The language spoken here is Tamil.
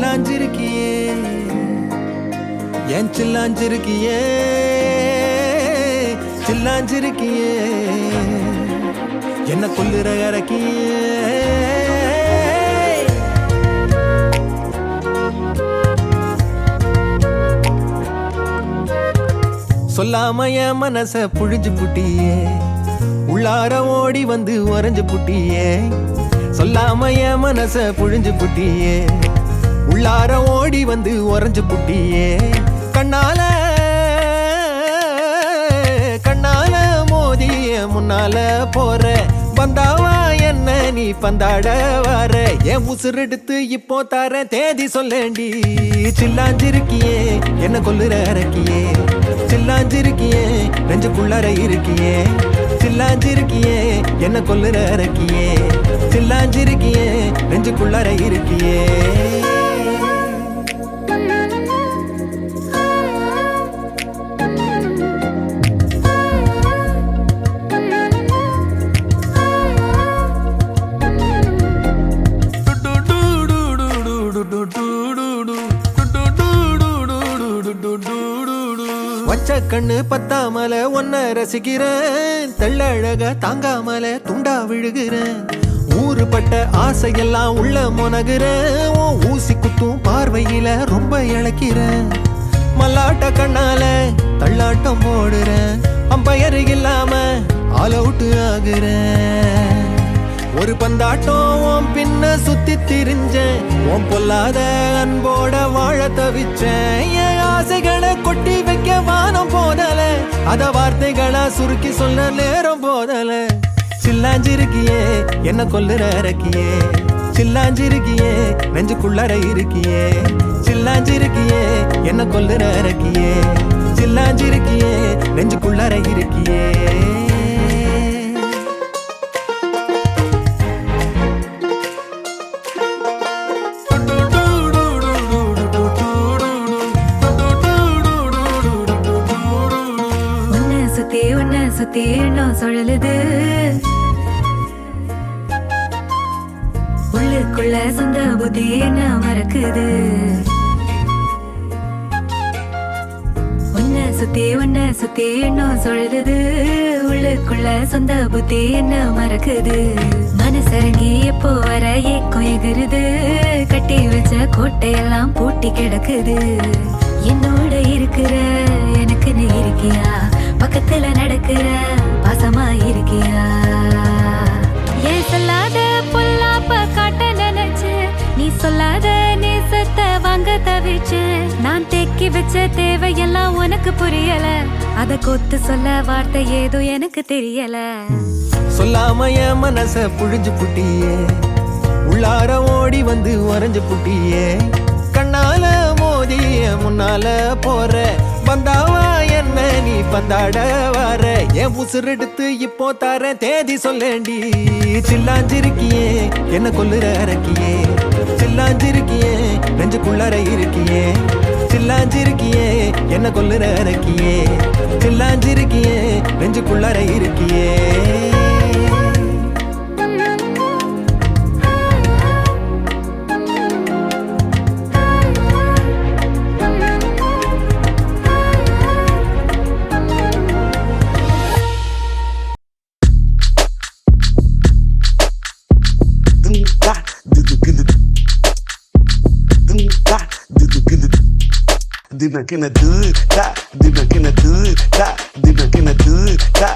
சில்லாஞ்சிருக்கியே என் சில்லாஞ்சிருக்கியே சில்லாஞ்சிருக்கியே என்ன கொல்லுற இறக்கியே சொல்லாம என் மனச புழிஞ்சு புட்டியே உள்ளார ஓடி வந்து உறைஞ்சு புட்டியே சொல்லாம என் மனச புழிஞ்சு புட்டியே உள்ளார ஓடி வந்து உறைஞ்சு புட்டியே கண்ணால கண்ணால மோதிய முன்னால போற பந்தாவா என்ன நீ பந்தாட வர என் உசுரெடுத்து இப்போ தர தேதி சொல்லேண்டி சில்லாஞ்சிருக்கியே என்ன கொல்லுற இறக்கியே சில்லாஞ்சிருக்கியே நெஞ்சுக்குள்ளார இருக்கியே சில்லாஞ்சிருக்கியே என்ன கொல்லுற இறக்கியே சில்லாஞ்சிருக்கியே நெஞ்சுக்குள்ளார இருக்கியே வச்ச கண்ணு பத்தாமல ஒன்ன ரசிக்கிறேன் தெள்ளழக தாங்காமல துண்டா விழுகிறேன் ஊறுபட்ட ஆசையெல்லாம் உள்ள மொனகுறேன் ஊசி குத்தும் பார்வையில ரொம்ப இழக்கிறேன் மல்லாட்ட கண்ணால தள்ளாட்டம் போடுறேன் அம்பயரு இல்லாம ஆல் அவுட் ஆகுறேன் ஒரு பந்தாட்டம் பின்ன சுத்தி திரிஞ்சேன் உன் பொல்லாத அன்போட வாழ தவிச்சேன் என் ஆசைகளை கொட்டி வைக்க வானம் போதல அத வார்த்தைகளா சுருக்கி சொல்ல நேரம் போதல சில்லாஞ்சிருக்கியே என்ன கொல்லுற இறக்கியே சில்லாஞ்சிருக்கியே நெஞ்சுக்குள்ளார இருக்கியே சில்லாஞ்சிருக்கியே என்ன கொல்லுற இறக்கியே சில்லாஞ்சிருக்கியே நெஞ்சுக்குள்ளார இருக்கியே சுத்தி எண்ணம் சுழலுது உள்ளுக்குள்ள சொந்த புத்தி என்ன மறக்குது உன்ன சுத்தி எண்ணம் சுழலுது உள்ளுக்குள்ள சொந்த புத்தி என்ன மறக்குது மனசரங்கி எப்போ வர ஏக்கம் எகுருது கட்டி வச்ச கோட்டையெல்லாம் பூட்டி கிடக்குது என்னோட இருக்கிற எனக்கு நீ இருக்கியா பக்கத்துல நடக்கிற பாசமா இருக்கியா ஏன் சொல்லாத பொல்லாப்ப காட்ட நினைச்சு நீ சொல்லாத நேசத்தை வாங்க தவிச்சு நான் தேக்கி வச்ச தேவையெல்லாம் உனக்கு புரியல அத கொத்து சொல்ல வார்த்தை ஏதோ எனக்கு தெரியல சொல்லாம என் மனச புழிஞ்சு புட்டியே உள்ளார ஓடி வந்து உறைஞ்சு புட்டியே கண்ணால மோதிய முன்னால போற பந்தாவா என்ன நீ பந்தாட வர என் உசுரெடுத்து இப்போ தர தேதி சொல்லேண்டி சில்லாஞ்சிருக்கியே என்ன கொல்லுற இறக்கியே சில்லாஞ்சிருக்கியே நெஞ்சுக்குள்ளார இருக்கியே சில்லாஞ்சிருக்கியே என்ன கொல்லுற இறக்கியே சில்லாஞ்சிருக்கியே நெஞ்சுக்குள்ளார இருக்கியே Dina kena do it, da. Dina kena do it, da. Dina kena do it, da.